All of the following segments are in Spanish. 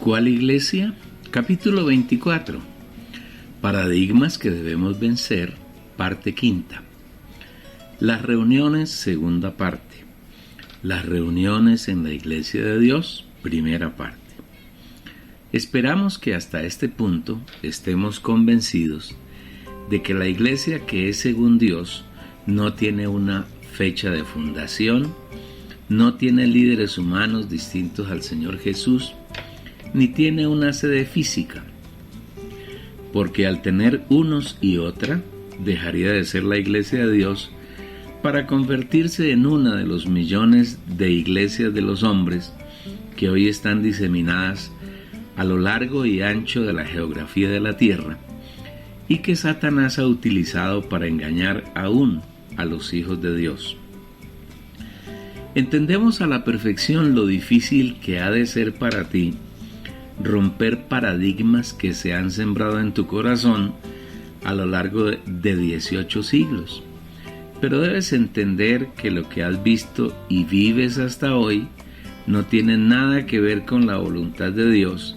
¿Cuál iglesia? Capítulo 24. Paradigmas que debemos vencer, parte quinta. Las reuniones, segunda parte. Las reuniones en la Iglesia de Dios, primera parte. Esperamos que hasta este punto estemos convencidos de que la Iglesia que es según Dios no tiene una fecha de fundación, no tiene líderes humanos distintos al Señor Jesús, ni tiene una sede física, porque al tener unos y otra, dejaría de ser la Iglesia de Dios para convertirse en una de los millones de iglesias de los hombres que hoy están diseminadas a lo largo y ancho de la geografía de la tierra y que Satanás ha utilizado para engañar aún a los hijos de Dios. Entendemos a la perfección lo difícil que ha de ser para ti romper paradigmas que se han sembrado en tu corazón a lo largo de 18 siglos. Pero debes entender que lo que has visto y vives hasta hoy no tiene nada que ver con la voluntad de Dios,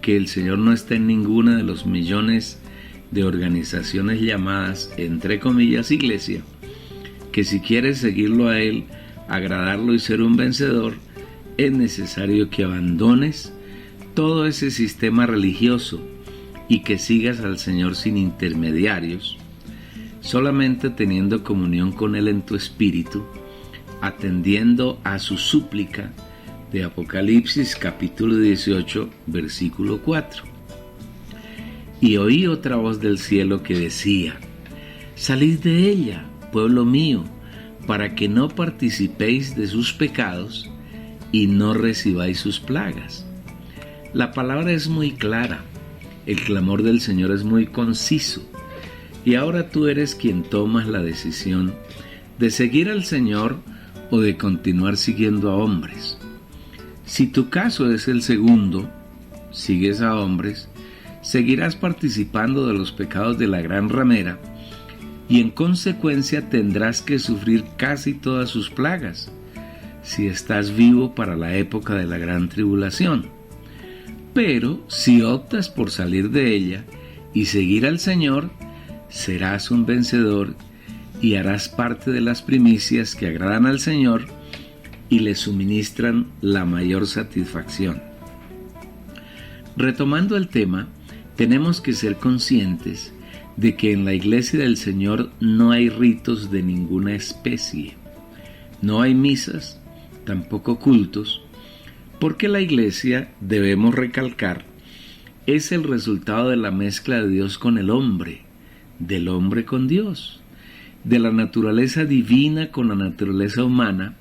que el Señor no está en ninguna de los millones de organizaciones llamadas, entre comillas, iglesia, que si quieres seguirlo a Él, agradarlo y ser un vencedor, es necesario que abandones todo ese sistema religioso y que sigas al Señor sin intermediarios, solamente teniendo comunión con Él en tu espíritu, atendiendo a su súplica de Apocalipsis capítulo 18, versículo 4. Y oí otra voz del cielo que decía: salid de ella, pueblo mío, para que no participéis de sus pecados y no recibáis sus plagas. La palabra es muy clara, el clamor del Señor es muy conciso, y ahora tú eres quien tomas la decisión de seguir al Señor o de continuar siguiendo a hombres. Si tu caso es el segundo, sigues a hombres, seguirás participando de los pecados de la gran ramera y en consecuencia tendrás que sufrir casi todas sus plagas si estás vivo para la época de la gran tribulación. Pero si optas por salir de ella y seguir al Señor, serás un vencedor y harás parte de las primicias que agradan al Señor y le suministran la mayor satisfacción. Retomando el tema, tenemos que ser conscientes de que en la Iglesia del Señor no hay ritos de ninguna especie, no hay misas, tampoco cultos, porque la Iglesia, debemos recalcar, es el resultado de la mezcla de Dios con el hombre, del hombre con Dios, de la naturaleza divina con la naturaleza humana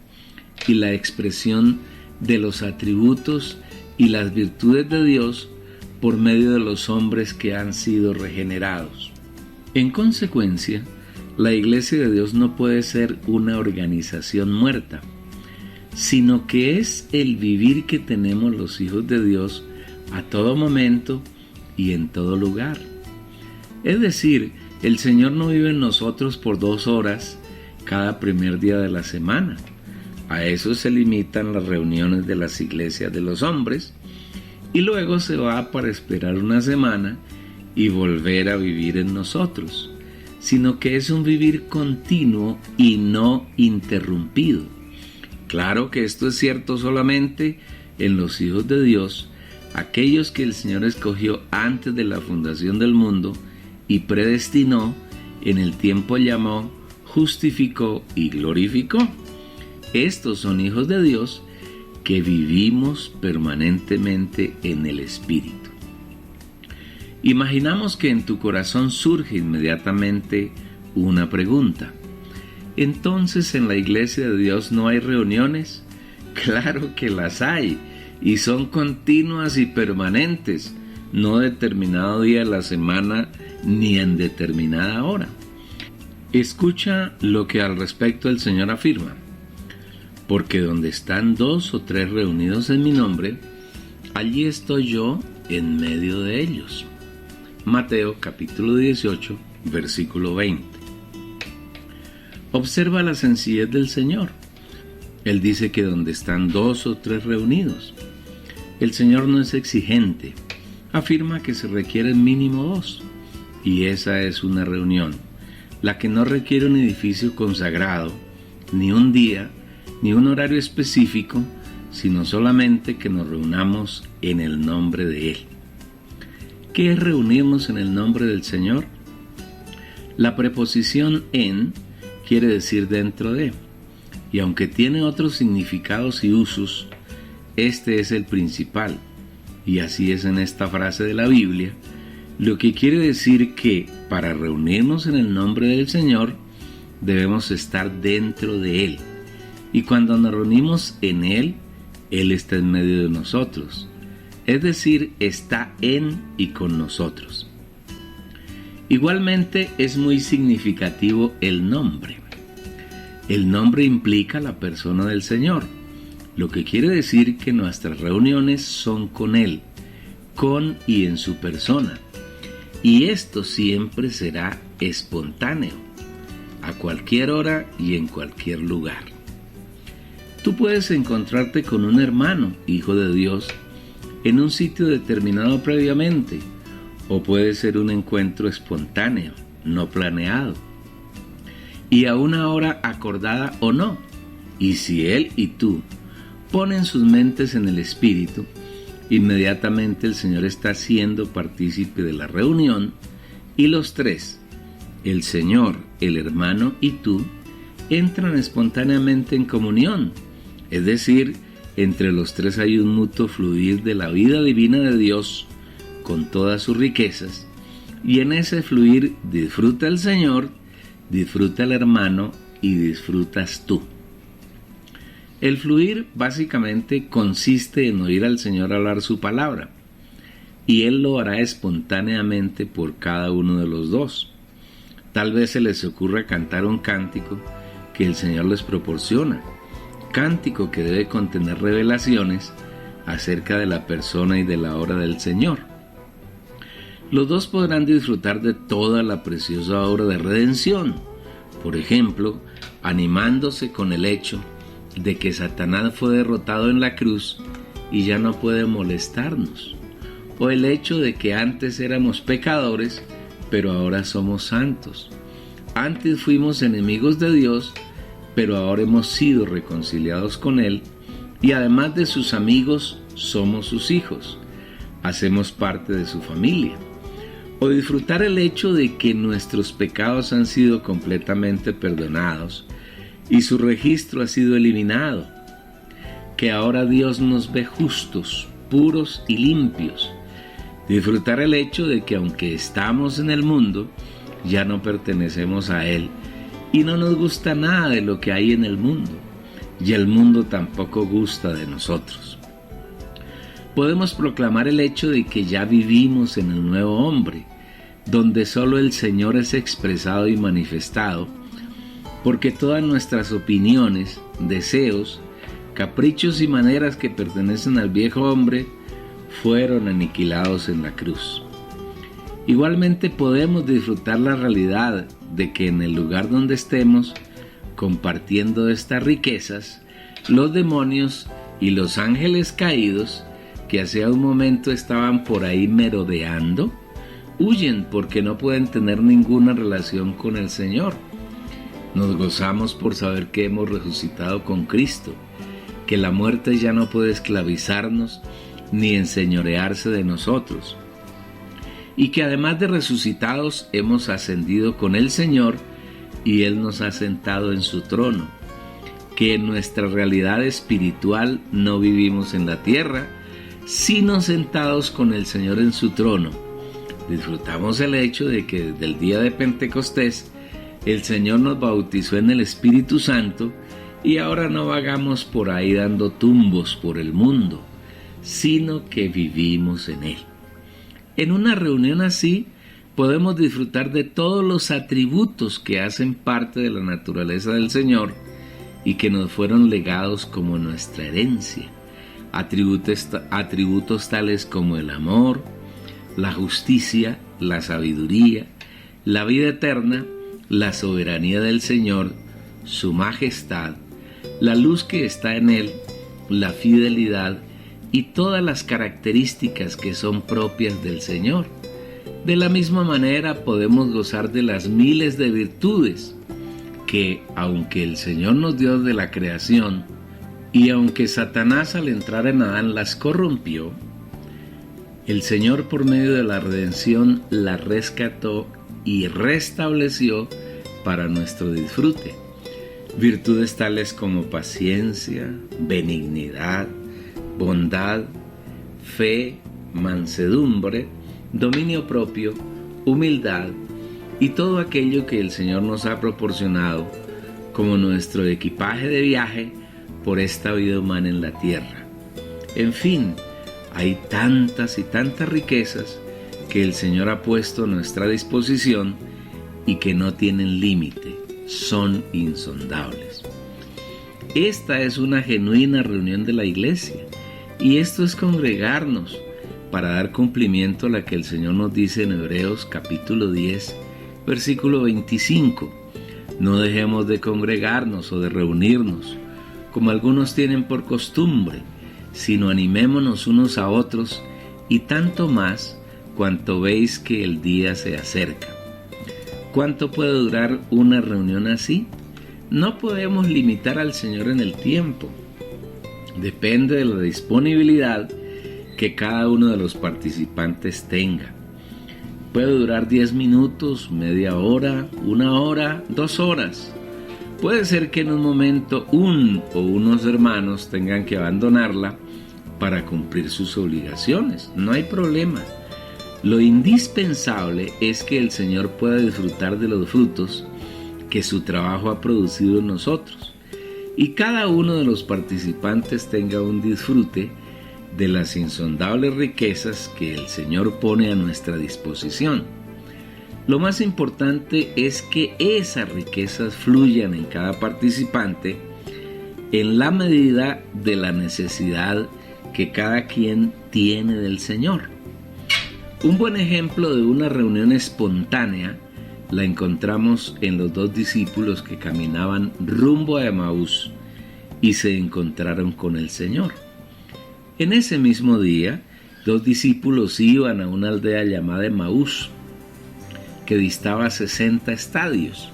y la expresión de los atributos y las virtudes de Dios por medio de los hombres que han sido regenerados. En consecuencia, la Iglesia de Dios no puede ser una organización muerta, sino que es el vivir que tenemos los hijos de Dios a todo momento y en todo lugar. Es decir, el Señor no vive en nosotros por 2 horas cada primer día de la semana. A eso se limitan las reuniones de las iglesias de los hombres y luego se va para esperar una semana y volver a vivir en nosotros, sino que es un vivir continuo y no interrumpido. Claro que esto es cierto solamente en los hijos de Dios, aquellos que el Señor escogió antes de la fundación del mundo y predestinó, en el tiempo llamó, justificó y glorificó. Estos son hijos de Dios que vivimos permanentemente en el Espíritu. Imaginamos que en tu corazón surge inmediatamente una pregunta. Entonces, ¿en la Iglesia de Dios no hay reuniones? Claro que las hay, y son continuas y permanentes, no determinado día de la semana ni en determinada hora. Escucha lo que al respecto el Señor afirma: porque donde están 2 o 3 reunidos en mi nombre, allí estoy yo en medio de ellos. Mateo capítulo 18, versículo 20. Observa la sencillez del Señor. Él dice que donde están 2 o 3 reunidos. El Señor no es exigente. Afirma que se requieren mínimo 2. Y esa es una reunión, la que no requiere un edificio consagrado, ni un día, ni un horario específico, sino solamente que nos reunamos en el nombre de Él. ¿Qué es reunirnos en el nombre del Señor? La preposición en quiere decir dentro de, y aunque tiene otros significados y usos, este es el principal, y así es en esta frase de la Biblia, lo que quiere decir que para reunirnos en el nombre del Señor debemos estar dentro de Él, y cuando nos reunimos en Él, Él está en medio de nosotros, es decir, está en y con nosotros. Igualmente es muy significativo el nombre. El nombre implica la persona del Señor, lo que quiere decir que nuestras reuniones son con Él, con y en su persona, y esto siempre será espontáneo, a cualquier hora y en cualquier lugar. Tú puedes encontrarte con un hermano, hijo de Dios, en un sitio determinado previamente, o puede ser un encuentro espontáneo, no planeado, y a una hora acordada o no. Y si él y tú ponen sus mentes en el Espíritu, inmediatamente el Señor está siendo partícipe de la reunión, y los tres, el Señor, el hermano y tú, entran espontáneamente en comunión, es decir, entre los tres hay un mutuo fluir de la vida divina de Dios con todas sus riquezas, y en ese fluir disfruta el Señor, disfruta el hermano y disfrutas tú. El fluir básicamente consiste en oír al Señor hablar su palabra, y Él lo hará espontáneamente por cada uno de los dos. Tal vez se les ocurra cantar un cántico que el Señor les proporciona, cántico que debe contener revelaciones acerca de la persona y de la obra del Señor. Los dos podrán disfrutar de toda la preciosa obra de redención, por ejemplo, animándose con el hecho de que Satanás fue derrotado en la cruz y ya no puede molestarnos, o el hecho de que antes éramos pecadores, pero ahora somos santos. Antes fuimos enemigos de Dios, pero ahora hemos sido reconciliados con Él, y además de sus amigos, somos sus hijos. Hacemos parte de su familia. O disfrutar el hecho de que nuestros pecados han sido completamente perdonados y su registro ha sido eliminado, que ahora Dios nos ve justos, puros y limpios. Disfrutar el hecho de que aunque estamos en el mundo, ya no pertenecemos a Él y no nos gusta nada de lo que hay en el mundo, y el mundo tampoco gusta de nosotros. Podemos proclamar el hecho de que ya vivimos en el nuevo hombre, donde solo el Señor es expresado y manifestado, porque todas nuestras opiniones, deseos, caprichos y maneras que pertenecen al viejo hombre fueron aniquilados en la cruz. Igualmente podemos disfrutar la realidad de que en el lugar donde estemos, compartiendo estas riquezas, los demonios y los ángeles caídos, que hace un momento estaban por ahí merodeando, huyen porque no pueden tener ninguna relación con el Señor. Nos gozamos por saber que hemos resucitado con Cristo, que la muerte ya no puede esclavizarnos ni enseñorearse de nosotros, y que además de resucitados hemos ascendido con el Señor y Él nos ha sentado en su trono, que en nuestra realidad espiritual no vivimos en la tierra, sino sentados con el Señor en su trono. Disfrutamos el hecho de que desde el día de Pentecostés el Señor nos bautizó en el Espíritu Santo y ahora no vagamos por ahí dando tumbos por el mundo, sino que vivimos en Él. En una reunión así podemos disfrutar de todos los atributos que hacen parte de la naturaleza del Señor y que nos fueron legados como nuestra herencia. Atributos tales como el amor, la justicia, la sabiduría, la vida eterna, la soberanía del Señor, su majestad, la luz que está en Él, la fidelidad y todas las características que son propias del Señor. De la misma manera podemos gozar de las miles de virtudes que, aunque el Señor nos dio de la creación, y aunque Satanás al entrar en Adán las corrompió, el Señor por medio de la redención las rescató y restableció para nuestro disfrute. Virtudes tales como paciencia, benignidad, bondad, fe, mansedumbre, dominio propio, humildad y todo aquello que el Señor nos ha proporcionado como nuestro equipaje de viaje por esta vida humana en la tierra. En fin, hay tantas y tantas riquezas que el Señor ha puesto a nuestra disposición y que no tienen límite, son insondables. Esta es una genuina reunión de la iglesia y esto es congregarnos para dar cumplimiento a la que el Señor nos dice en Hebreos capítulo 10, versículo 25. No dejemos de congregarnos o de reunirnos, como algunos tienen por costumbre, sino animémonos unos a otros, y tanto más cuanto veis que el día se acerca. ¿Cuánto puede durar una reunión así? No podemos limitar al Señor en el tiempo. Depende de la disponibilidad que cada uno de los participantes tenga. Puede durar 10 minutos, media hora, 1 hora, 2 horas. Puede ser que en un momento unos hermanos tengan que abandonarla para cumplir sus obligaciones. No hay problema. Lo indispensable es que el Señor pueda disfrutar de los frutos que su trabajo ha producido en nosotros y cada uno de los participantes tenga un disfrute de las insondables riquezas que el Señor pone a nuestra disposición. Lo más importante es que esas riquezas fluyan en cada participante en la medida de la necesidad que cada quien tiene del Señor. Un buen ejemplo de una reunión espontánea la encontramos en los 2 discípulos que caminaban rumbo a Emaús y se encontraron con el Señor. En ese mismo día, 2 discípulos iban a una aldea llamada Emaús, que distaba 60 estadios,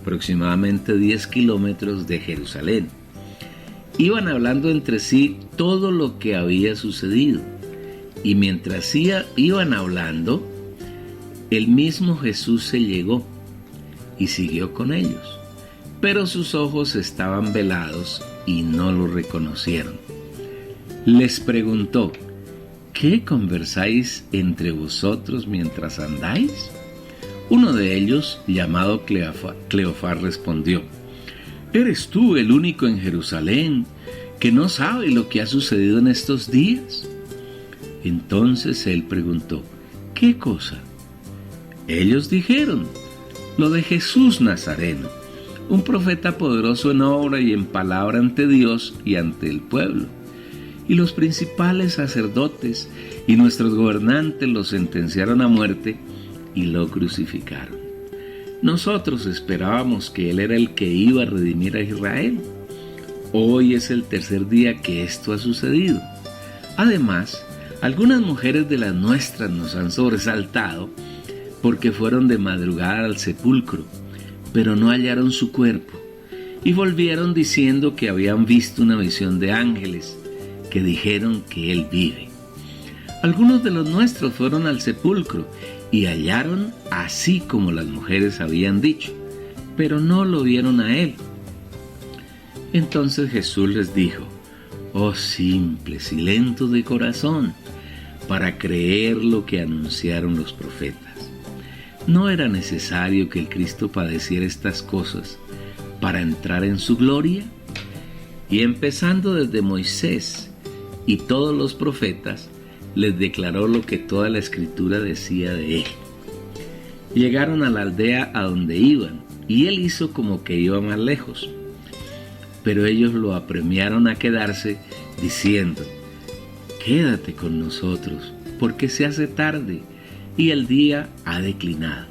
aproximadamente 10 kilómetros de Jerusalén. Iban hablando entre sí todo lo que había sucedido, y mientras iban hablando, el mismo Jesús se llegó y siguió con ellos, pero sus ojos estaban velados y no lo reconocieron. Les preguntó: ¿qué conversáis entre vosotros mientras andáis? Uno de ellos, llamado Cleofás, respondió: ¿eres tú el único en Jerusalén que no sabe lo que ha sucedido en estos días? Entonces él preguntó: ¿qué cosa? Ellos dijeron: lo de Jesús Nazareno, un profeta poderoso en obra y en palabra ante Dios y ante el pueblo. Y los principales sacerdotes y nuestros gobernantes lo sentenciaron a muerte y lo crucificaron. Nosotros esperábamos que Él era el que iba a redimir a Israel. Hoy es el 3er día que esto ha sucedido. Además, algunas mujeres de las nuestras nos han sobresaltado porque fueron de madrugada al sepulcro, pero no hallaron su cuerpo, y volvieron diciendo que habían visto una visión de ángeles que dijeron que Él vive. Algunos de los nuestros fueron al sepulcro y hallaron así como las mujeres habían dicho, pero no lo vieron a Él. Entonces Jesús les dijo: oh simples y lentos de corazón, para creer lo que anunciaron los profetas. ¿No era necesario que el Cristo padeciera estas cosas para entrar en su gloria? Y empezando desde Moisés y todos los profetas, les declaró lo que toda la Escritura decía de él. Llegaron a la aldea a donde iban, y él hizo como que iba más lejos. Pero ellos lo apremiaron a quedarse, diciendo: quédate con nosotros, porque se hace tarde, y el día ha declinado.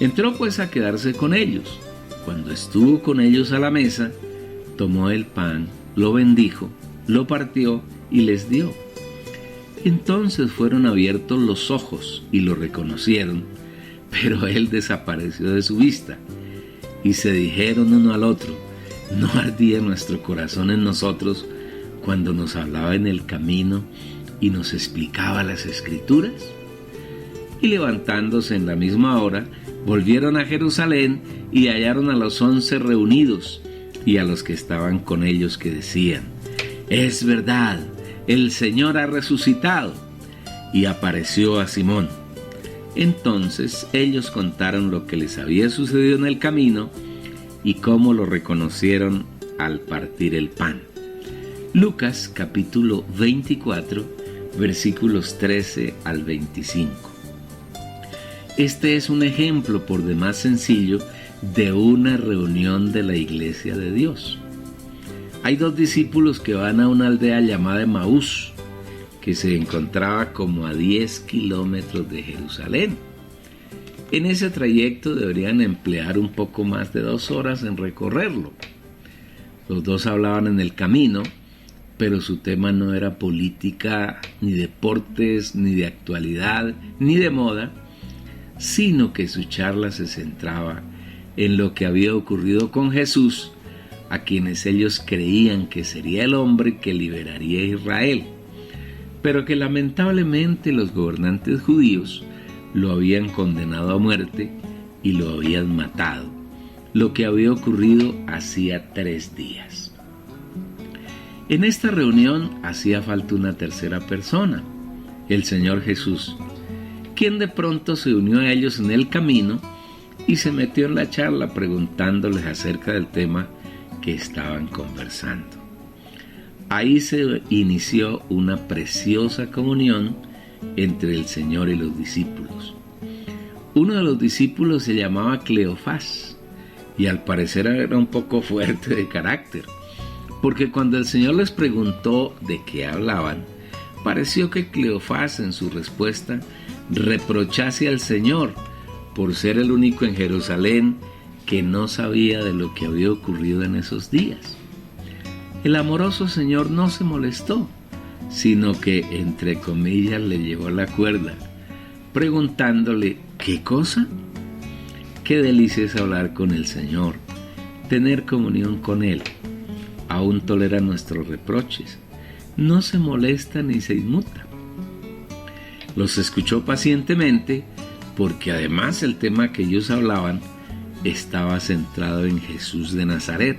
Entró pues a quedarse con ellos. Cuando estuvo con ellos a la mesa, tomó el pan, lo bendijo, lo partió y les dio. Entonces fueron abiertos los ojos y lo reconocieron, pero él desapareció de su vista. Y se dijeron uno al otro: ¿no ardía nuestro corazón en nosotros cuando nos hablaba en el camino y nos explicaba las Escrituras? Y levantándose en la misma hora, volvieron a Jerusalén y hallaron a los 11 reunidos y a los que estaban con ellos, que decían: es verdad, el Señor ha resucitado y apareció a Simón. Entonces ellos contaron lo que les había sucedido en el camino y cómo lo reconocieron al partir el pan. Lucas capítulo 24, versículos 13 al 25. Este es un ejemplo por demás sencillo de una reunión de la Iglesia de Dios. Hay 2 discípulos que van a una aldea llamada Emaús, que se encontraba como a 10 kilómetros de Jerusalén. En ese trayecto deberían emplear un poco más de 2 horas en recorrerlo. Los 2 hablaban en el camino, pero su tema no era política, ni deportes, ni de actualidad, ni de moda, sino que su charla se centraba en lo que había ocurrido con Jesús, a quienes ellos creían que sería el hombre que liberaría a Israel, pero que lamentablemente los gobernantes judíos lo habían condenado a muerte y lo habían matado, lo que había ocurrido hacía 3 días. En esta reunión hacía falta una tercera persona, el Señor Jesús, quien de pronto se unió a ellos en el camino y se metió en la charla preguntándoles acerca del tema que estaban conversando. Ahí se inició una preciosa comunión entre el Señor y los discípulos. Uno de los discípulos se llamaba Cleofás y al parecer era un poco fuerte de carácter, porque cuando el Señor les preguntó de qué hablaban, pareció que Cleofás en su respuesta reprochase al Señor por ser el único en Jerusalén que no sabía de lo que había ocurrido en esos días. El amoroso Señor no se molestó, sino que, entre comillas, le llevó la cuerda, preguntándole: ¿qué cosa? Qué delicia es hablar con el Señor, tener comunión con Él. Aún tolera nuestros reproches, no se molesta ni se inmuta. Los escuchó pacientemente, porque además el tema que ellos hablaban estaba centrado en Jesús de Nazaret,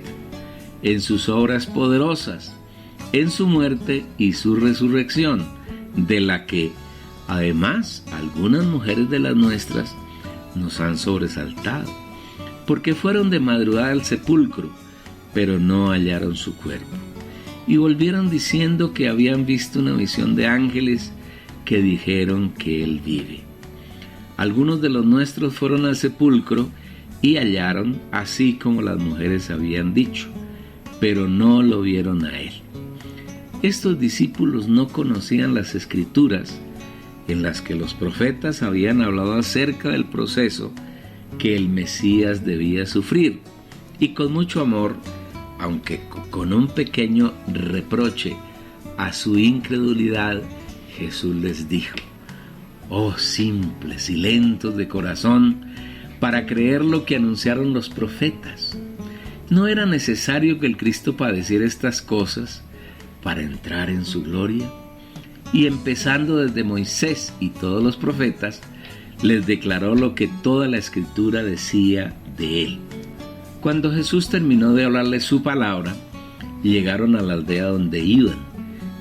en sus obras poderosas, en su muerte y su resurrección, de la que, además, algunas mujeres de las nuestras nos han sobresaltado, porque fueron de madrugada al sepulcro, pero no hallaron su cuerpo, y volvieron diciendo que habían visto una visión de ángeles que dijeron que él vive. Algunos de los nuestros fueron al sepulcro y hallaron así como las mujeres habían dicho, pero no lo vieron a él. Estos discípulos no conocían las Escrituras en las que los profetas habían hablado acerca del proceso que el Mesías debía sufrir, y con mucho amor, aunque con un pequeño reproche a su incredulidad, Jesús les dijo: oh simples y lentos de corazón para creer lo que anunciaron los profetas. ¿No era necesario que el Cristo padeciera estas cosas para entrar en su gloria? Y empezando desde Moisés y todos los profetas, les declaró lo que toda la Escritura decía de él. Cuando Jesús terminó de hablarles su palabra, llegaron a la aldea donde iban,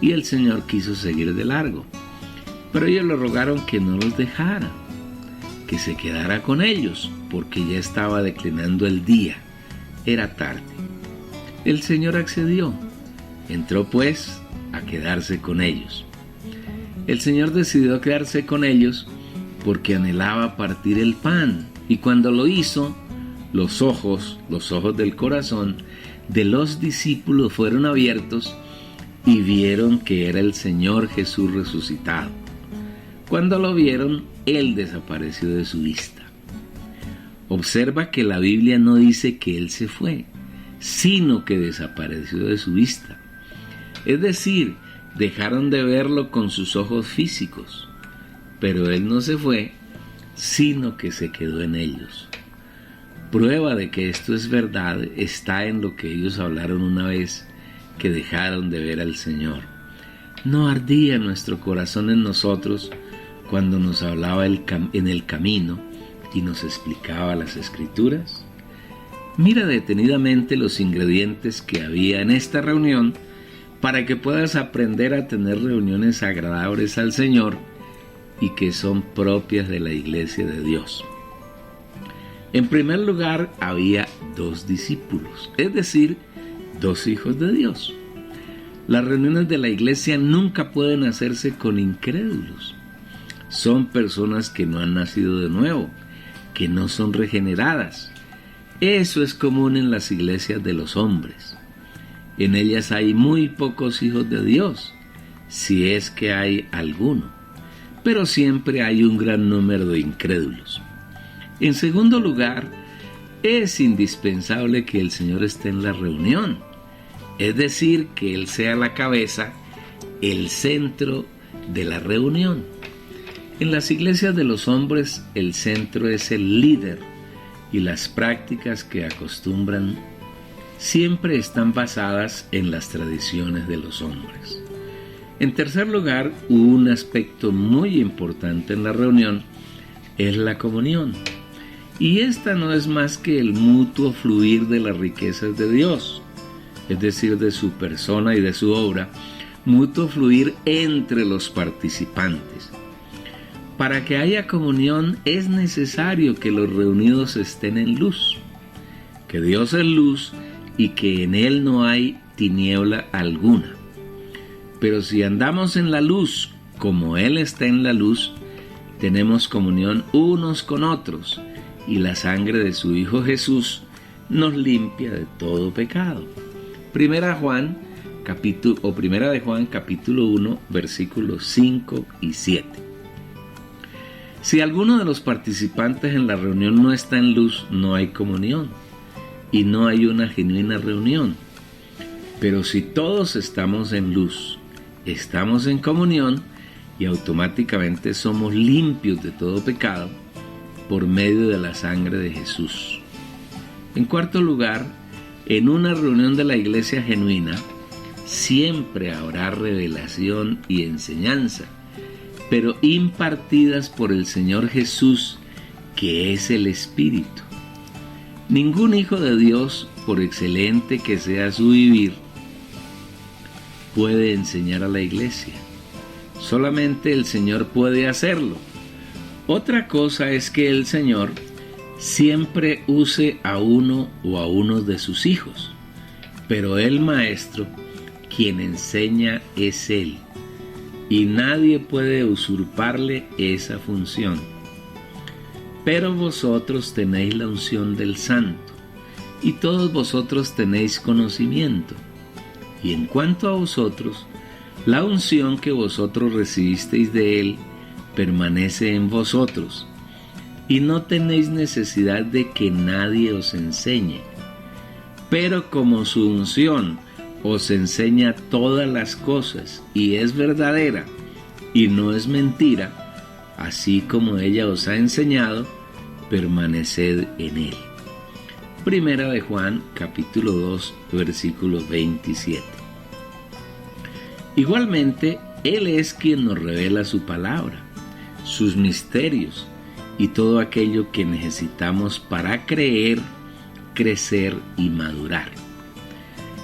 y el Señor quiso seguir de largo. Pero ellos le rogaron que no los dejara, que se quedara con ellos, porque ya estaba declinando el día. Era tarde. El Señor accedió. Entró pues a quedarse con ellos. El Señor decidió quedarse con ellos porque anhelaba partir el pan, y cuando lo hizo, los ojos del corazón de los discípulos fueron abiertos y vieron que era el Señor Jesús resucitado. Cuando lo vieron, Él desapareció de su vista. Observa que la Biblia no dice que Él se fue, sino que desapareció de su vista. Es decir, dejaron de verlo con sus ojos físicos, pero él no se fue, sino que se quedó en ellos. Prueba de que esto es verdad está en lo que ellos hablaron una vez que dejaron de ver al Señor. ¿No ardía nuestro corazón en nosotros cuando nos hablaba en el camino y nos explicaba las Escrituras? Mira detenidamente los ingredientes que había en esta reunión para que puedas aprender a tener reuniones agradables al Señor y que son propias de la Iglesia de Dios. En primer lugar, había 2 discípulos, es decir, 2 hijos de Dios. Las reuniones de la iglesia nunca pueden hacerse con incrédulos. Son personas que no han nacido de nuevo, que no son regeneradas. Eso es común en las iglesias de los hombres. En ellas hay muy pocos hijos de Dios, si es que hay alguno, pero siempre hay un gran número de incrédulos. En segundo lugar, es indispensable que el Señor esté en la reunión, es decir, que Él sea la cabeza, el centro de la reunión. En las iglesias de los hombres, el centro es el líder y las prácticas que acostumbran siempre están basadas en las tradiciones de los hombres. En tercer lugar, un aspecto muy importante en la reunión es la comunión. Y esta no es más que el mutuo fluir de las riquezas de Dios, es decir, de su persona y de su obra, mutuo fluir entre los participantes. Para que haya comunión es necesario que los reunidos estén en luz, que Dios es luz y que en Él no hay tiniebla alguna. Pero si andamos en la luz como Él está en la luz, tenemos comunión unos con otros, y la sangre de su Hijo Jesús nos limpia de todo pecado. Primera de Juan capítulo 1, versículos 5 y 7. Si alguno de los participantes en la reunión no está en luz, no hay comunión y no hay una genuina reunión. Pero si todos estamos en luz, estamos en comunión y automáticamente somos limpios de todo pecado por medio de la sangre de Jesús. En cuarto lugar, en una reunión de la iglesia genuina, siempre habrá revelación y enseñanza, pero impartidas por el Señor Jesús, que es el Espíritu. Ningún hijo de Dios, por excelente que sea su vivir, puede enseñar a la iglesia. Solamente el Señor puede hacerlo. Otra cosa es que el Señor siempre use a uno o a uno de sus hijos, pero el Maestro, quien enseña, es Él, y nadie puede usurparle esa función. Pero vosotros tenéis la unción del Santo, y todos vosotros tenéis conocimiento, y en cuanto a vosotros, la unción que vosotros recibisteis de Él permanece en vosotros, y no tenéis necesidad de que nadie os enseñe. Pero como su unción os enseña todas las cosas, y es verdadera, y no es mentira, así como ella os ha enseñado, permaneced en Él. Primera de Juan, capítulo 2, versículo 27. Igualmente, Él es quien nos revela su palabra, sus misterios y todo aquello que necesitamos para creer, crecer y madurar.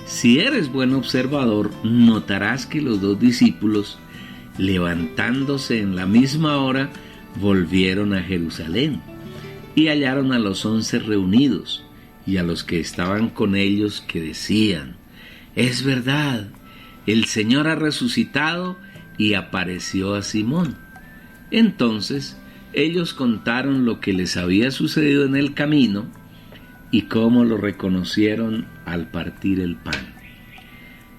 Si eres buen observador, notarás que los 2 discípulos, levantándose en la misma hora, volvieron a Jerusalén y hallaron a los 11 reunidos y a los que estaban con ellos, que decían: es verdad, el Señor ha resucitado y apareció a Simón. Entonces ellos contaron lo que les había sucedido en el camino y cómo lo reconocieron al partir el pan.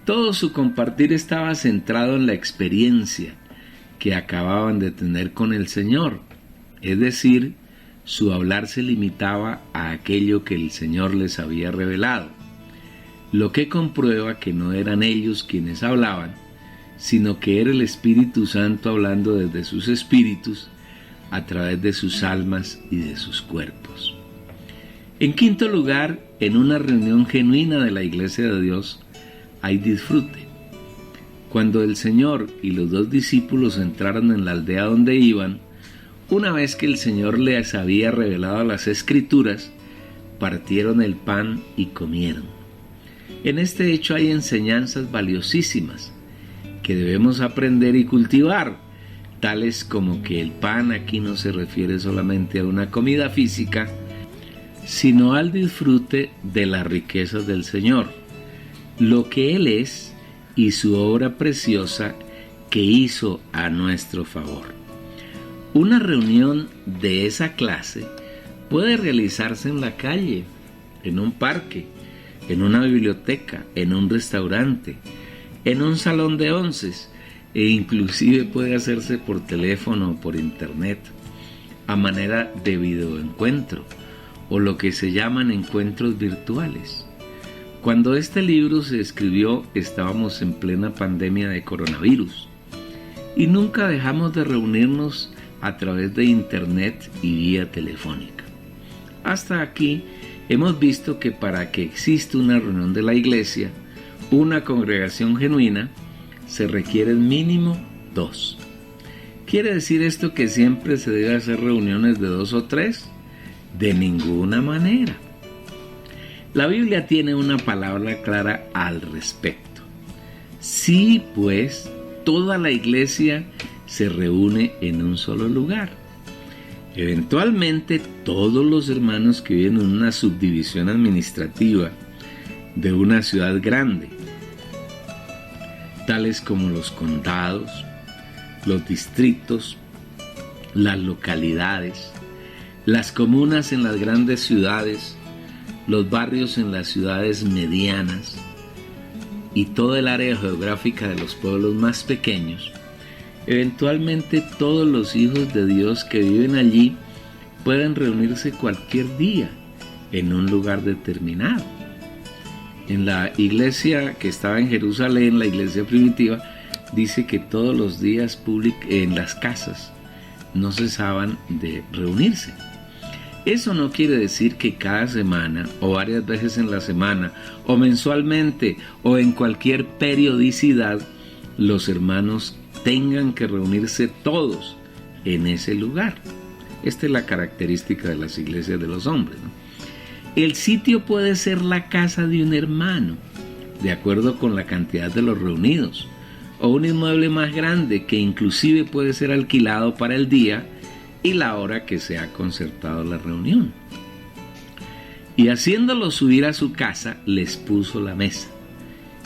Todo su compartir estaba centrado en la experiencia que acababan de tener con el Señor, es decir, su hablar se limitaba a aquello que el Señor les había revelado, lo que comprueba que no eran ellos quienes hablaban, sino que era el Espíritu Santo hablando desde sus espíritus, a través de sus almas y de sus cuerpos. En quinto lugar, en una reunión genuina de la Iglesia de Dios, hay disfrute. Cuando el Señor y los 2 discípulos entraron en la aldea donde iban, una vez que el Señor les había revelado las Escrituras, partieron el pan y comieron. En este hecho hay enseñanzas valiosísimas que debemos aprender y cultivar, tales como que el pan aquí no se refiere solamente a una comida física, sino al disfrute de las riquezas del Señor, lo que Él es y su obra preciosa que hizo a nuestro favor. Una reunión de esa clase puede realizarse en la calle, en un parque, en una biblioteca, en un restaurante, en un salón de onces, e inclusive puede hacerse por teléfono o por internet, a manera de videoencuentro, o lo que se llaman encuentros virtuales. Cuando este libro se escribió, estábamos en plena pandemia de coronavirus, y nunca dejamos de reunirnos a través de internet y vía telefónica. Hasta aquí hemos visto que para que exista una reunión de la iglesia, una congregación genuina, se requieren mínimo 2. ¿Quiere decir esto que siempre se debe hacer reuniones de 2 o 3? De ninguna manera. La Biblia tiene una palabra clara al respecto. Sí, pues, toda la iglesia se reúne en un solo lugar. Eventualmente, todos los hermanos que viven en una subdivisión administrativa de una ciudad grande, tales como los condados, los distritos, las localidades, las comunas en las grandes ciudades, los barrios en las ciudades medianas y toda el área geográfica de los pueblos más pequeños, eventualmente todos los hijos de Dios que viven allí pueden reunirse cualquier día en un lugar determinado. En la iglesia que estaba en Jerusalén, la iglesia primitiva, dice que todos los días en las casas no cesaban de reunirse. Eso no quiere decir que cada semana o varias veces en la semana o mensualmente o en cualquier periodicidad los hermanos tengan que reunirse todos en ese lugar. Esta es la característica de las iglesias de los hombres, ¿no? El sitio puede ser la casa de un hermano, de acuerdo con la cantidad de los reunidos, o un inmueble más grande que inclusive puede ser alquilado para el día y la hora que se ha concertado la reunión. Y haciéndolos subir a su casa, les puso la mesa,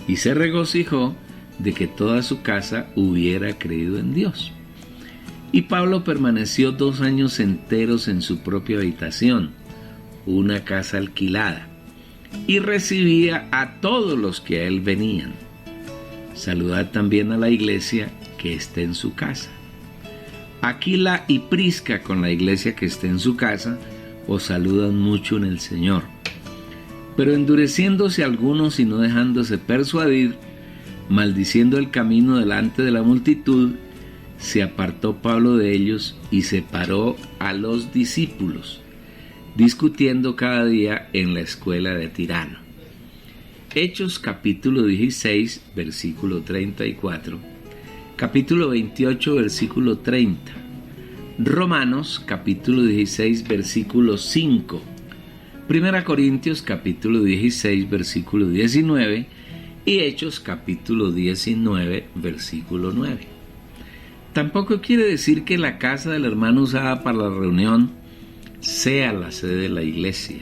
y se regocijó de que toda su casa hubiera creído en Dios. Y Pablo permaneció 2 años enteros en su propia habitación, una casa alquilada, y recibía a todos los que a él venían. Saludad también a la iglesia que está en su casa. Aquila y Prisca, con la iglesia que está en su casa, os saludan mucho en el Señor. Pero endureciéndose algunos y no dejándose persuadir, maldiciendo el camino delante de la multitud, se apartó Pablo de ellos y separó a los discípulos, discutiendo cada día en la escuela de Tirano. Hechos capítulo 16, versículo 34, capítulo 28, versículo 30, Romanos capítulo 16, versículo 5, 1 Corintios capítulo 16, versículo 19 y Hechos capítulo 19, versículo 9. Tampoco quiere decir que la casa del hermano usada para la reunión sea la sede de la iglesia,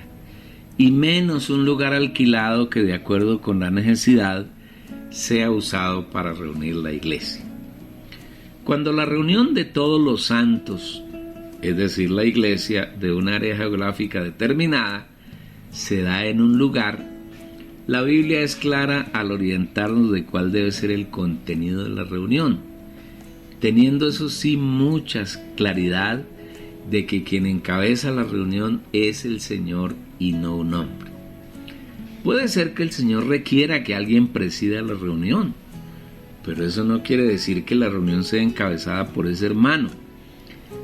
y menos un lugar alquilado que de acuerdo con la necesidad sea usado para reunir la iglesia. Cuando la reunión de todos los santos, es decir, la iglesia de un área geográfica determinada, se da en un lugar, la Biblia es clara al orientarnos de cuál debe ser el contenido de la reunión, teniendo eso sí mucha claridad de que quien encabeza la reunión es el Señor y no un hombre. Puede ser que el Señor requiera que alguien presida la reunión, pero eso no quiere decir que la reunión sea encabezada por ese hermano.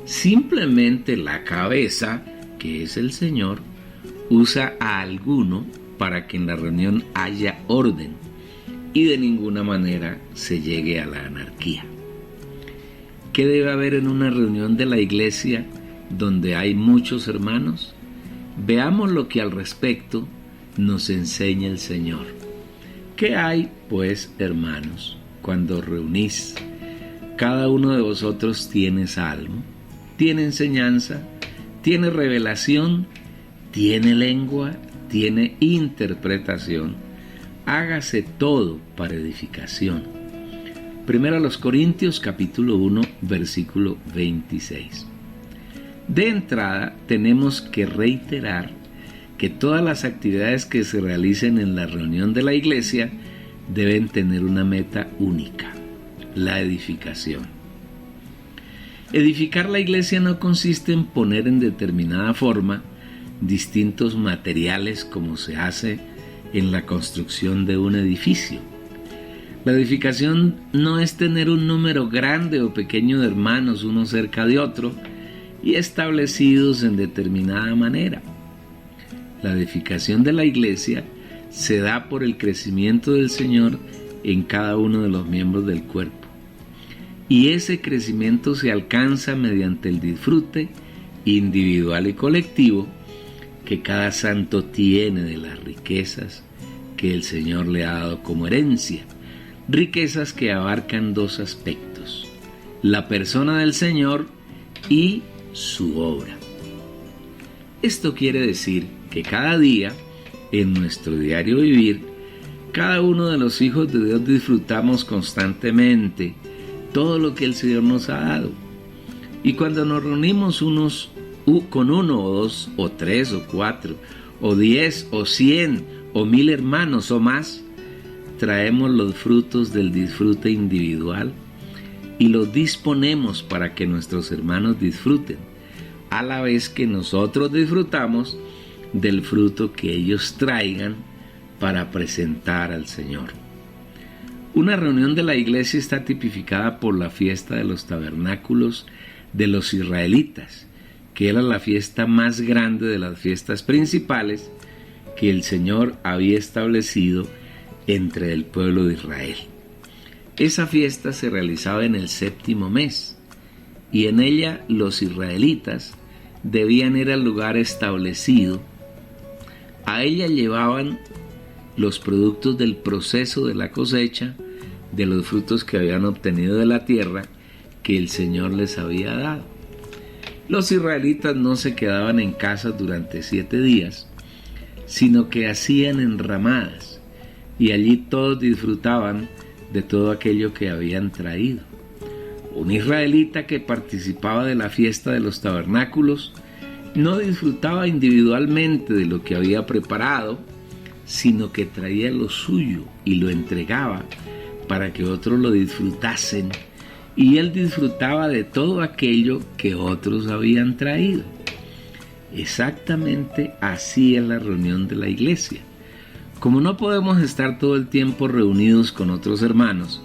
Simplemente la cabeza, que es el Señor, usa a alguno para que en la reunión haya orden y de ninguna manera se llegue a la anarquía. ¿Qué debe haber en una reunión de la iglesia donde hay muchos hermanos? Veamos lo que al respecto nos enseña el Señor. ¿Qué hay, pues, hermanos, cuando reunís? Cada uno de vosotros tiene salmo, tiene enseñanza, tiene revelación, tiene lengua, tiene interpretación. Hágase todo para edificación. Primero a los Corintios capítulo 1 versículo 26. De entrada tenemos que reiterar que todas las actividades que se realicen en la reunión de la iglesia deben tener una meta única: la edificación. Edificar la iglesia no consiste en poner en determinada forma distintos materiales como se hace en la construcción de un edificio. La edificación no es tener un número grande o pequeño de hermanos uno cerca de otro y establecidos en determinada manera. La edificación de la iglesia se da por el crecimiento del Señor en cada uno de los miembros del cuerpo. Y ese crecimiento se alcanza mediante el disfrute individual y colectivo que cada santo tiene de las riquezas que el Señor le ha dado como herencia. Riquezas que abarcan dos aspectos: la persona del Señor y su obra. Esto quiere decir que cada día, en nuestro diario vivir, cada uno de los hijos de Dios disfrutamos constantemente todo lo que el Señor nos ha dado. Y cuando nos reunimos con 1 o 2 o 3 o 4 o 10 o 100 o 1000 hermanos o más, traemos los frutos del disfrute individual y los disponemos para que nuestros hermanos disfruten, a la vez que nosotros disfrutamos del fruto que ellos traigan para presentar al Señor. Una reunión de la iglesia está tipificada por la fiesta de los tabernáculos de los israelitas, que era la fiesta más grande de las fiestas principales que el Señor había establecido entre el pueblo de Israel. Esa fiesta se realizaba en el 7º mes, y en ella los israelitas debían ir al lugar establecido. A ella llevaban los productos del proceso de la cosecha, de los frutos que habían obtenido de la tierra que el Señor les había dado. Los israelitas no se quedaban en casa durante 7 días, sino que hacían enramadas, y allí todos disfrutaban de todo aquello que habían traído. Un israelita que participaba de la fiesta de los tabernáculos no disfrutaba individualmente de lo que había preparado, sino que traía lo suyo y lo entregaba para que otros lo disfrutasen, y él disfrutaba de todo aquello que otros habían traído. Exactamente así es la reunión de la iglesia. Como no podemos estar todo el tiempo reunidos con otros hermanos,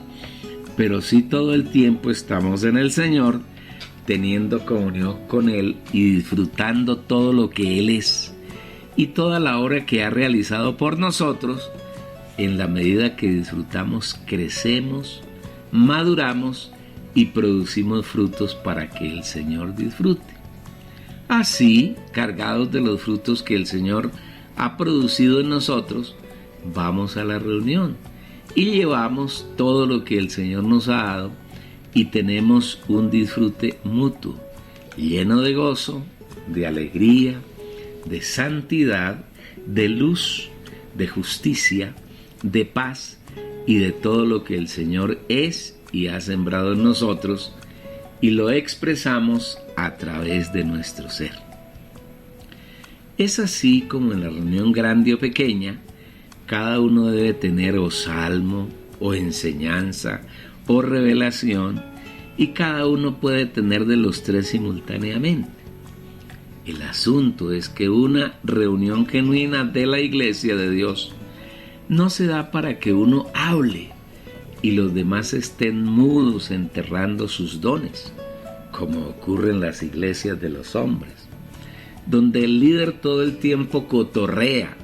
pero sí todo el tiempo estamos en el Señor, teniendo comunión con Él y disfrutando todo lo que Él es y toda la obra que ha realizado por nosotros. En la medida que disfrutamos, crecemos, maduramos y producimos frutos para que el Señor disfrute. Así, cargados de los frutos que el Señor ha producido en nosotros, vamos a la reunión y llevamos todo lo que el Señor nos ha dado y tenemos un disfrute mutuo, lleno de gozo, de alegría, de santidad, de luz, de justicia, de paz y de todo lo que el Señor es y ha sembrado en nosotros, y lo expresamos a través de nuestro ser. Es así como en la reunión grande o pequeña, cada uno debe tener o salmo, o enseñanza, o revelación, y cada uno puede tener de los 3 simultáneamente. El asunto es que una reunión genuina de la iglesia de Dios no se da para que uno hable, y los demás estén mudos enterrando sus dones, como ocurre en las iglesias de los hombres, donde el líder todo el tiempo cotorrea,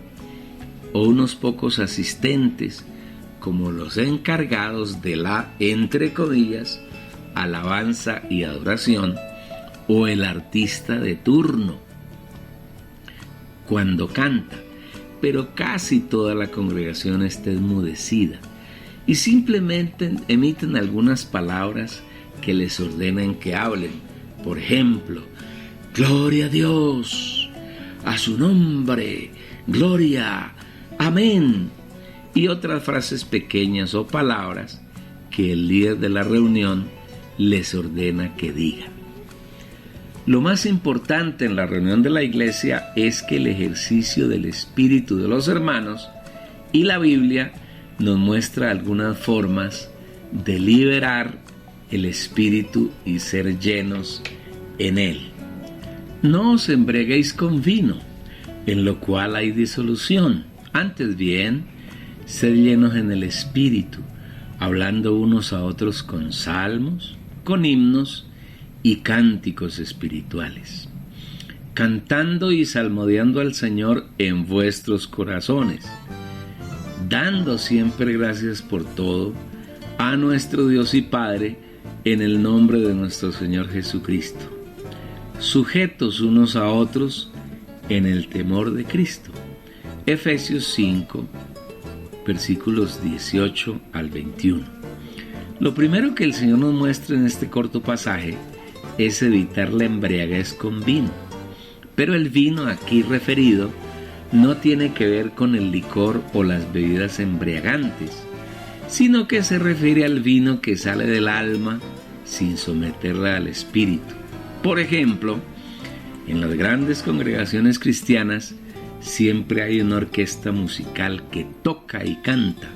o unos pocos asistentes como los encargados de la, entre comillas, alabanza y adoración, o el artista de turno cuando canta, pero casi toda la congregación está enmudecida y simplemente emiten algunas palabras que les ordenan que hablen. Por ejemplo, gloria a Dios, a su nombre, gloria, amén, y otras frases pequeñas o palabras que el líder de la reunión les ordena que digan. Lo más importante en la reunión de la iglesia es que el ejercicio del espíritu de los hermanos y la Biblia nos muestra algunas formas de liberar el espíritu y ser llenos en él. No os embriaguéis con vino, en lo cual hay disolución. Antes bien, sed llenos en el espíritu, hablando unos a otros con salmos, con himnos y cánticos espirituales, cantando y salmodiando al Señor en vuestros corazones, dando siempre gracias por todo a nuestro Dios y Padre en el nombre de nuestro Señor Jesucristo, sujetos unos a otros en el temor de Cristo. Efesios 5, versículos 18 al 21. Lo primero que el Señor nos muestra en este corto pasaje es evitar la embriaguez con vino. Pero el vino aquí referido no tiene que ver con el licor o las bebidas embriagantes, sino que se refiere al vino que sale del alma sin someterla al espíritu. Por ejemplo, en las grandes congregaciones cristianas siempre hay una orquesta musical que toca y canta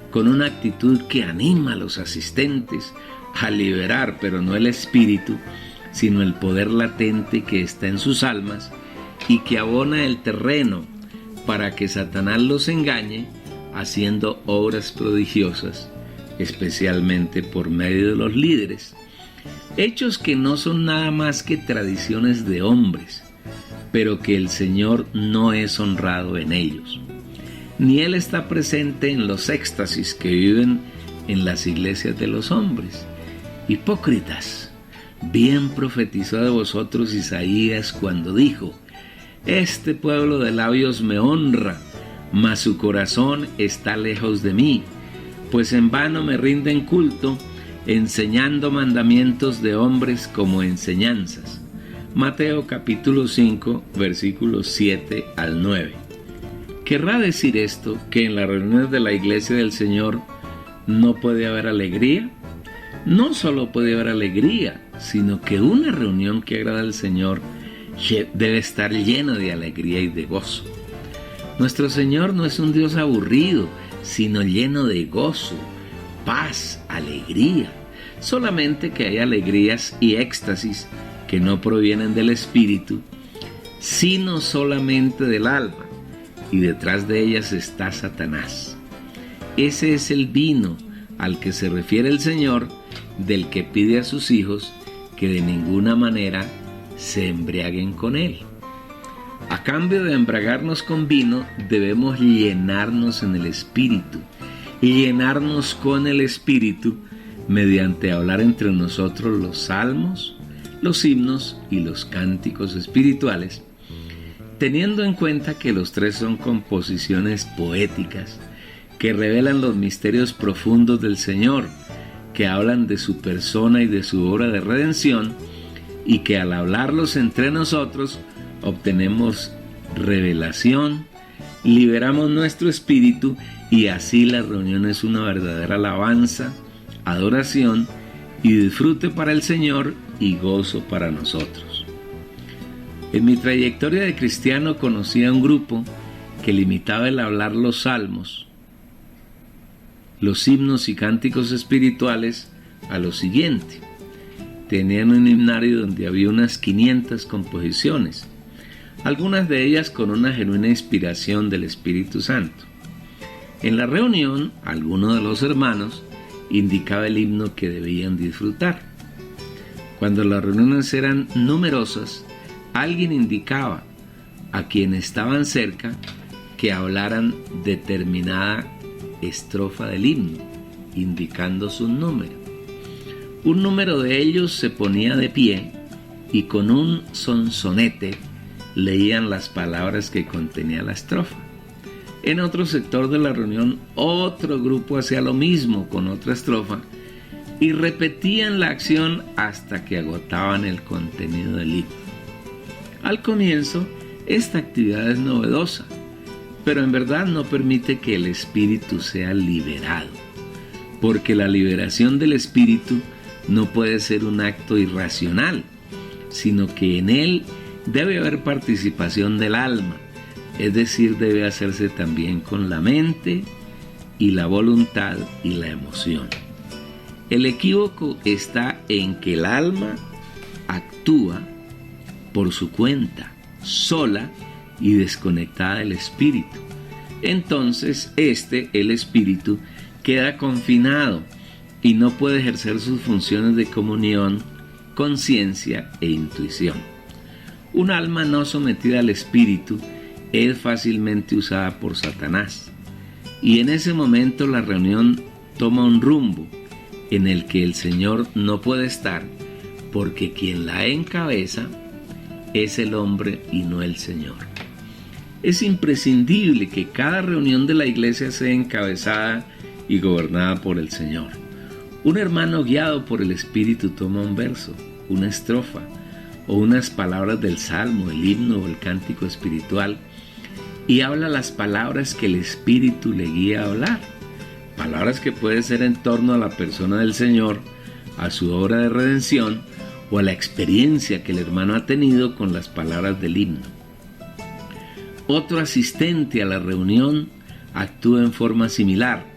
con una actitud que anima a los asistentes a liberar, pero no el espíritu, sino el poder latente que está en sus almas y que abona el terreno para que Satanás los engañe haciendo obras prodigiosas, especialmente por medio de los líderes. Hechos que no son nada más que tradiciones de hombres, pero que el Señor no es honrado en ellos. Ni Él está presente en los éxtasis que viven en las iglesias de los hombres. Hipócritas, bien profetizó de vosotros Isaías cuando dijo: este pueblo de labios me honra, mas su corazón está lejos de mí, pues en vano me rinden culto, enseñando mandamientos de hombres como enseñanzas. Mateo capítulo 5, versículos 7 al 9. ¿Querrá decir esto que en las reuniones de la iglesia del Señor no puede haber alegría? No solo puede haber alegría, sino que una reunión que agrada al Señor debe estar llena de alegría y de gozo. Nuestro Señor no es un Dios aburrido, sino lleno de gozo, paz, alegría. Solamente que hay alegrías y éxtasis que no provienen del espíritu, sino solamente del alma, y detrás de ellas está Satanás. Ese es el vino al que se refiere el Señor, del que pide a sus hijos que de ninguna manera se embriaguen con él. A cambio de embriagarnos con vino, debemos llenarnos en el espíritu, y llenarnos con el espíritu mediante hablar entre nosotros los salmos, los himnos y los cánticos espirituales, teniendo en cuenta que los tres son composiciones poéticas que revelan los misterios profundos del Señor, que hablan de su persona y de su obra de redención, y que al hablarlos entre nosotros obtenemos revelación, liberamos nuestro espíritu, y así la reunión es una verdadera alabanza, adoración y disfrute para el Señor y gozo para nosotros. En mi trayectoria de cristiano conocí a un grupo que limitaba el hablar los salmos, los himnos y cánticos espirituales a lo siguiente. Tenían un himnario donde había unas 500 composiciones, algunas de ellas con una genuina inspiración del Espíritu Santo. En la reunión, alguno de los hermanos indicaba el himno que debían disfrutar. Cuando las reuniones eran numerosas, alguien indicaba a quienes estaban cerca que hablaran determinada estrofa del himno, indicando su número. Un número de ellos se ponía de pie y con un sonsonete leían las palabras que contenía la estrofa. En otro sector de la reunión, otro grupo hacía lo mismo con otra estrofa y repetían la acción hasta que agotaban el contenido del himno. Al comienzo, esta actividad es novedosa, pero en verdad no permite que el espíritu sea liberado, porque la liberación del espíritu no puede ser un acto irracional, sino que en él debe haber participación del alma, es decir, debe hacerse también con la mente y la voluntad y la emoción. El equívoco está en que el alma actúa por su cuenta, sola y desconectada del espíritu. Entonces el espíritu, queda confinado y no puede ejercer sus funciones de comunión, conciencia e intuición. Un alma no sometida al espíritu es fácilmente usada por Satanás, y en ese momento la reunión toma un rumbo en el que el Señor no puede estar, porque quien la encabeza es el hombre y no el Señor. Es imprescindible que cada reunión de la iglesia sea encabezada y gobernada por el Señor. Un hermano guiado por el Espíritu toma un verso, una estrofa, o unas palabras del salmo, el himno o el cántico espiritual, y habla las palabras que el Espíritu le guía a hablar. Palabras que pueden ser en torno a la persona del Señor, a su obra de redención o a la experiencia que el hermano ha tenido con las palabras del himno. Otro asistente a la reunión actúa en forma similar,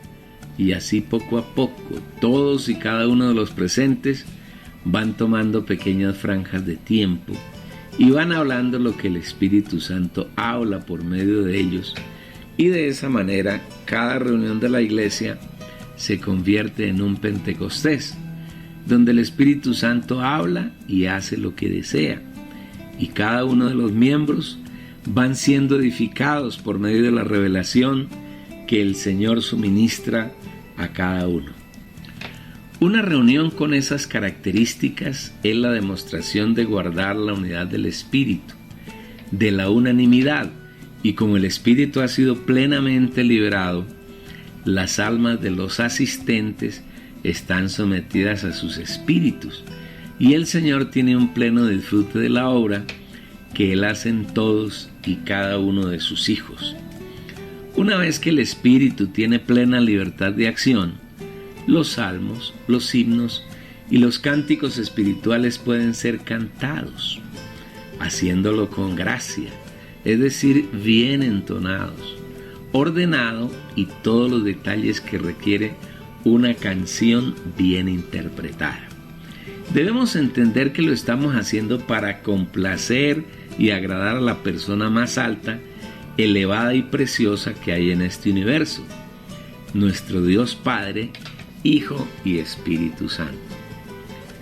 y así poco a poco todos y cada uno de los presentes van tomando pequeñas franjas de tiempo y van hablando lo que el Espíritu Santo habla por medio de ellos, y de esa manera cada reunión de la iglesia se convierte en un Pentecostés, donde el Espíritu Santo habla y hace lo que desea, y cada uno de los miembros van siendo edificados por medio de la revelación que el Señor suministra a cada uno. Una reunión con esas características es la demostración de guardar la unidad del Espíritu, de la unanimidad, y como el Espíritu ha sido plenamente liberado, las almas de los asistentes están sometidas a sus espíritus, y el Señor tiene un pleno disfrute de la obra que Él hace en todos y cada uno de sus hijos. Una vez que el Espíritu tiene plena libertad de acción, los salmos, los himnos y los cánticos espirituales pueden ser cantados, haciéndolo con gracia, es decir, bien entonados, ordenado y todos los detalles que requiere una canción bien interpretada. Debemos entender que lo estamos haciendo para complacer y agradar a la persona más alta, elevada y preciosa que hay en este universo, nuestro Dios Padre, Hijo y Espíritu Santo.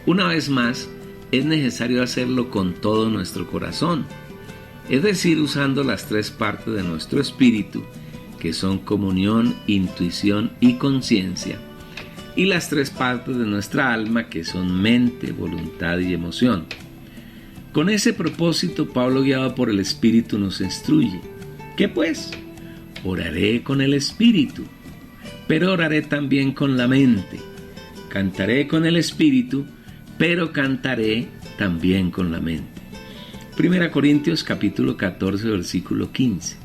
Una vez más, es necesario hacerlo con todo nuestro corazón, es decir, usando las tres partes de nuestro espíritu, que son comunión, intuición y conciencia, y las tres partes de nuestra alma, que son mente, voluntad y emoción. Con ese propósito, Pablo, guiado por el Espíritu, nos instruye. ¿Qué pues? Oraré con el Espíritu, pero oraré también con la mente. Cantaré con el Espíritu, pero cantaré también con la mente. 1 Corintios capítulo 14, versículo 15.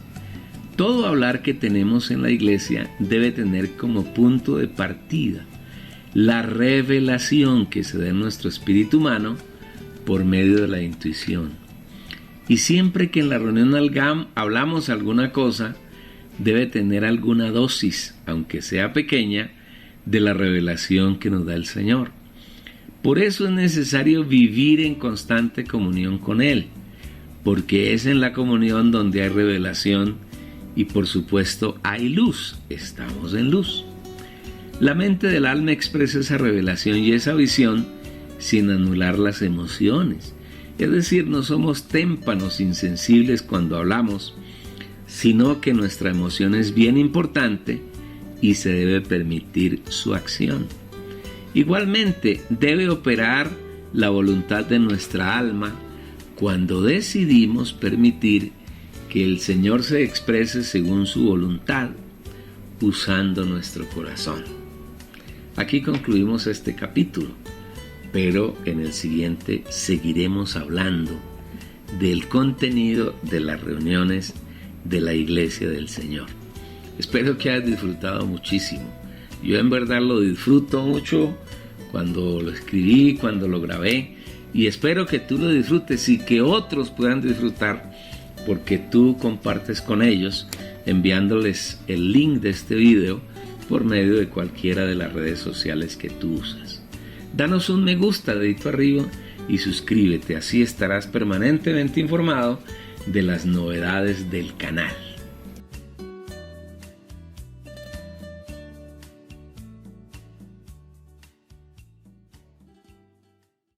Todo hablar que tenemos en la iglesia debe tener como punto de partida la revelación que se da en nuestro espíritu humano por medio de la intuición. Y siempre que en la reunión hablamos alguna cosa, debe tener alguna dosis, aunque sea pequeña, de la revelación que nos da el Señor. Por eso es necesario vivir en constante comunión con Él, porque es en la comunión donde hay revelación y por supuesto hay luz, estamos en luz. La mente del alma expresa esa revelación y esa visión sin anular las emociones. Es decir, no somos témpanos insensibles cuando hablamos, sino que nuestra emoción es bien importante y se debe permitir su acción. Igualmente, debe operar la voluntad de nuestra alma cuando decidimos permitir que el Señor se exprese según su voluntad, usando nuestro corazón. Aquí concluimos este capítulo, pero en el siguiente seguiremos hablando del contenido de las reuniones de la Iglesia del Señor. Espero que hayas disfrutado muchísimo. Yo en verdad lo disfruto mucho cuando lo escribí, cuando lo grabé, y espero que tú lo disfrutes y que otros puedan disfrutar, porque tú compartes con ellos enviándoles el link de este video por medio de cualquiera de las redes sociales que tú usas. Danos un me gusta, dedito arriba, y suscríbete, así estarás permanentemente informado de las novedades del canal.